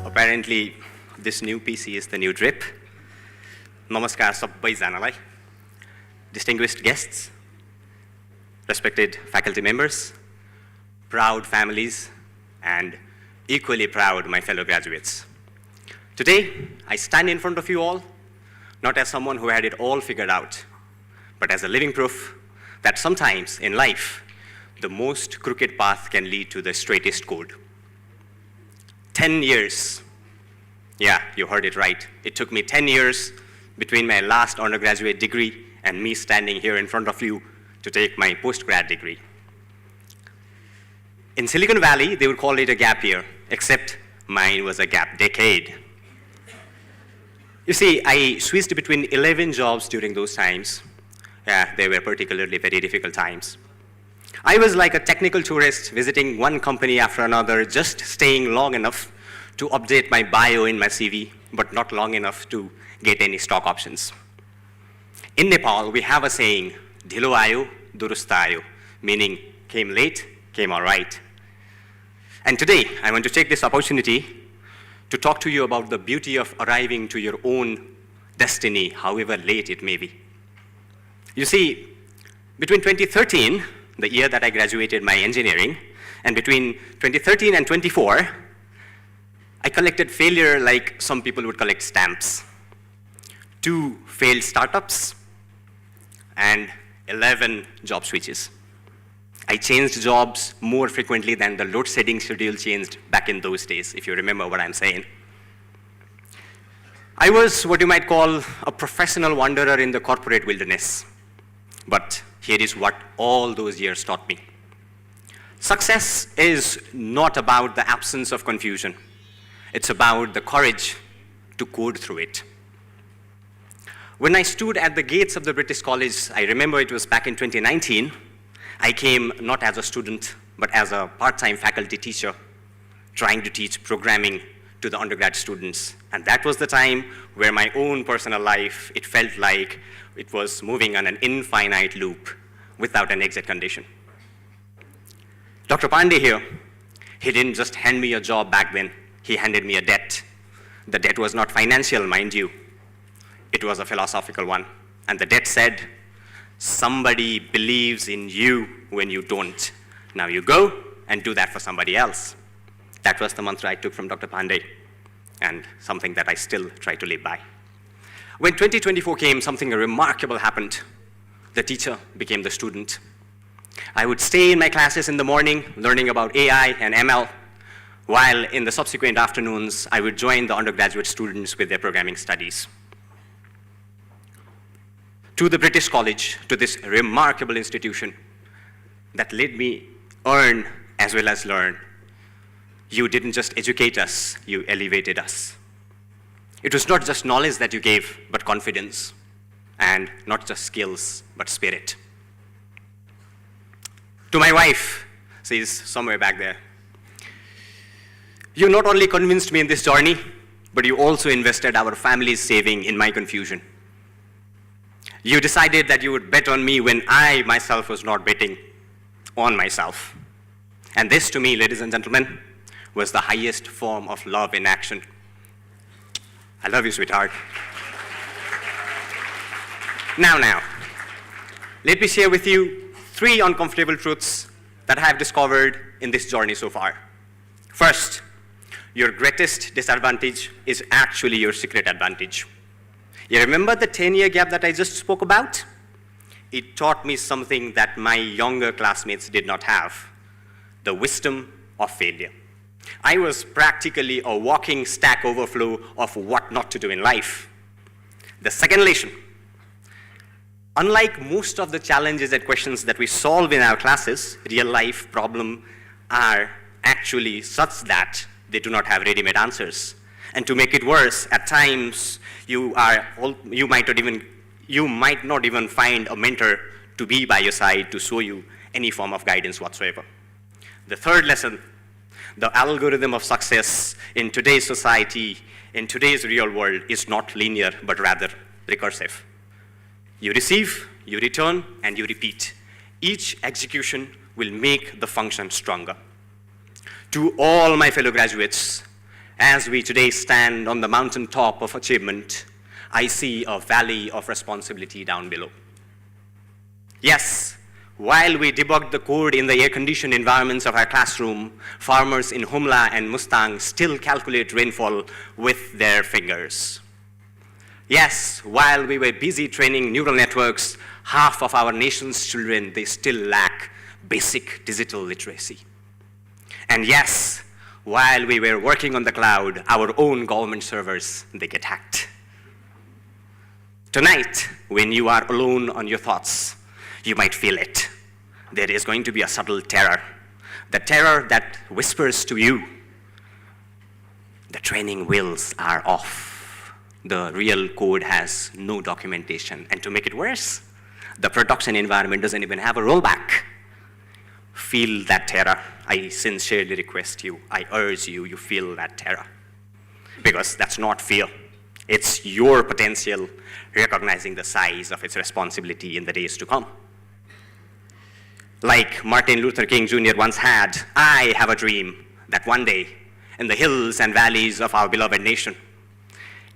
Apparently, this new PC is the new drip. Namaskar sabbaijanaलाई. Distinguished guests, respected faculty members, proud families, and equally proud my fellow graduates. Today, I stand in front of you all, not as someone who had it all figured out, but as a living proof that sometimes in life, the most crooked path can lead to the straightest code. 10 years. Yeah, you heard it right. It took me 10 years between my last undergraduate degree and me standing here in front of you to take my postgrad degree. In Silicon Valley, they would call it a gap year, except mine was a gap decade. You see, I switched between 11 jobs during those times. Yeah, they were particularly very difficult times. I was like a technical tourist visiting one company after another, just staying long enough to update my bio in my CV, but not long enough to get any stock options. In Nepal, we have a saying, dhilo ayo, durusta ayo, meaning came late, came all right. And today, I want to take this opportunity to talk to you about the beauty of arriving to your own destiny, however late it may be. You see, between 2013, the year that I graduated my engineering, and between 2013 and 24, I collected failure like some people would collect stamps. 2 failed startups, and 11 job switches. I changed jobs more frequently than the load shedding schedule changed back in those days, if you remember what I'm saying. I was what you might call a professional wanderer in the corporate wilderness. But here is what all those years taught me. Success is not about the absence of confusion. It's about the courage to code through it. When I stood at the gates of the British College, I remember it was back in 2019, I came not as a student, but as a part-time faculty teacher, trying to teach programming to the undergrad students. And that was the time where my own personal life, it felt like it was moving on an infinite loop without an exit condition. Dr. Pandey here, he didn't just hand me a job back then, he handed me a debt. The debt was not financial, mind you. It was a philosophical one. And the debt said, somebody believes in you when you don't. Now you go and do that for somebody else. That was the mantra I took from Dr. Pandey, and something that I still try to live by. When 2024 came, something remarkable happened. The teacher became the student. I would stay in my classes in the morning, learning about AI and ML, while in the subsequent afternoons, I would join the undergraduate students with their programming studies. To the British College, to this remarkable institution that let me earn as well as learn. You didn't just educate us, you elevated us. It was not just knowledge that you gave, but confidence, and not just skills, but spirit. To my wife, she's somewhere back there, you not only convinced me in this journey, but you also invested our family's saving in my confusion. You decided that you would bet on me when I myself was not betting on myself. And this, to me, ladies and gentlemen, was the highest form of love in action. I love you, sweetheart. Now, let me share with you 3 uncomfortable truths that I have discovered in this journey so far. First, your greatest disadvantage is actually your secret advantage. You remember the 10-year gap that I just spoke about? It taught me something that my younger classmates did not have, the wisdom of failure. I was practically a walking Stack Overflow of what not to do in life. The second lesson, unlike most of the challenges and questions that we solve in our classes, real-life problems are actually such that they do not have ready-made answers. And to make it worse, at times, you might not even find a mentor to be by your side to show you any form of guidance whatsoever. The third lesson, the algorithm of success in today's society, in today's real world, is not linear, but rather recursive. You receive, you return, and you repeat. Each execution will make the function stronger. To all my fellow graduates, as we today stand on the mountaintop of achievement, I see a valley of responsibility down below. Yes, while we debug the code in the air-conditioned environments of our classroom, farmers in Humla and Mustang still calculate rainfall with their fingers. Yes, while we were busy training neural networks, half of our nation's children, they still lack basic digital literacy. And yes, while we were working on the cloud, our own government servers, they get hacked. Tonight, when you are alone on your thoughts, you might feel it. There is going to be a subtle terror. The terror that whispers to you, the training wheels are off. The real code has no documentation. And to make it worse, the production environment doesn't even have a rollback. Feel that terror. I sincerely request you, I urge you, you feel that terror. Because that's not fear. It's your potential recognizing the size of its responsibility in the days to come. Like Martin Luther King Jr. once had, I have a dream that one day, in the hills and valleys of our beloved nation,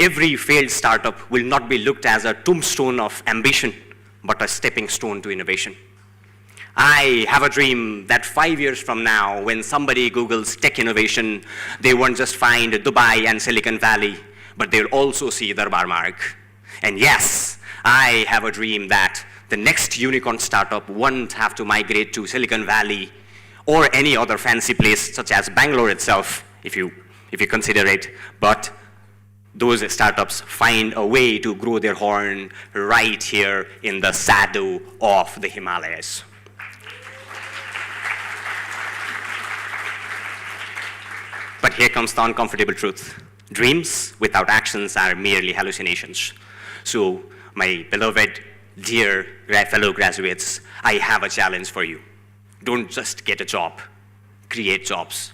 every failed startup will not be looked as a tombstone of ambition, but a stepping stone to innovation. I have a dream that 5 years from now, when somebody Googles tech innovation, they won't just find Dubai and Silicon Valley, but they'll also see Darbar Marg. And yes, I have a dream that the next unicorn startup won't have to migrate to Silicon Valley or any other fancy place such as Bangalore itself, if you consider it, but those startups find a way to grow their horn right here in the shadow of the Himalayas. But here comes the uncomfortable truth. Dreams without actions are merely hallucinations. So, my beloved, dear fellow graduates, I have a challenge for you. Don't just get a job, create jobs.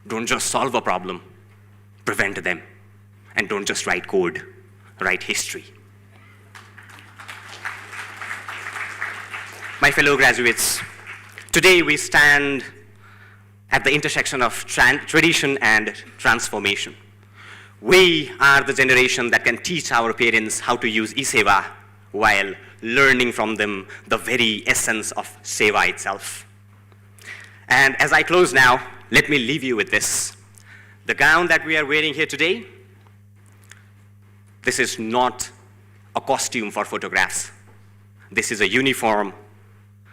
Don't just solve a problem, prevent them. And don't just write code, write history. My fellow graduates, today we stand at the intersection of tradition and transformation. We are the generation that can teach our parents how to use e-seva while learning from them the very essence of seva itself. And as I close now, let me leave you with this. The gown that we are wearing here today, this is not a costume for photographs. This is a uniform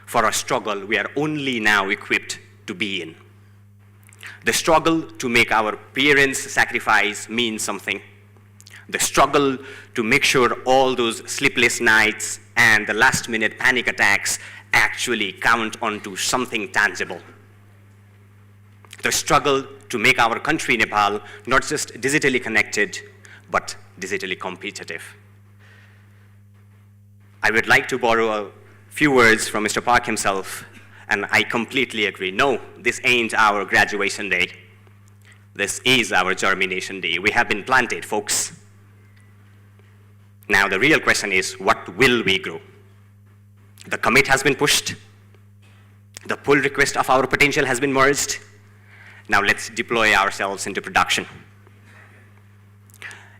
for a struggle we are only now equipped to be in. The struggle to make our parents' sacrifice mean something. The struggle to make sure all those sleepless nights and the last-minute panic attacks actually count onto something tangible. The struggle to make our country, Nepal, not just digitally connected, but digitally competitive. I would like to borrow a few words from Mr. Park himself, and I completely agree. No, this ain't our graduation day. This is our germination day. We have been planted, folks. Now, the real question is, what will we grow? The commit has been pushed. The pull request of our potential has been merged. Now, let's deploy ourselves into production.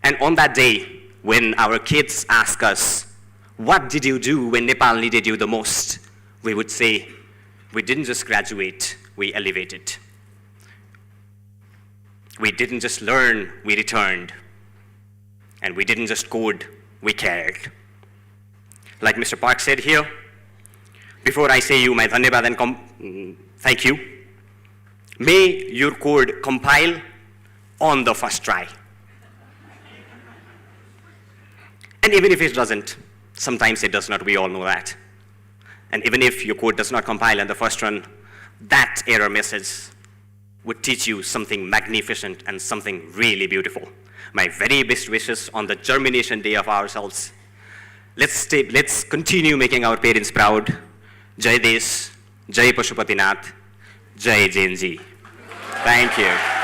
And on that day, when our kids ask us, what did you do when Nepal needed you the most? We would say, we didn't just graduate, we elevated. We didn't just learn, we returned. And we didn't just code, we cared. Like Mr. Park said here, before I say you my dhanyabad and thank you, may your code compile on the first try. And even if it doesn't, sometimes it does not, we all know that. And even if your code does not compile on the first run, that error message would teach you something magnificent and something really beautiful. My very best wishes on the germination day of ourselves. Let's continue making our parents proud. Jai Desh, Jai Pashupatinath, Jai Jain Ji. Thank you.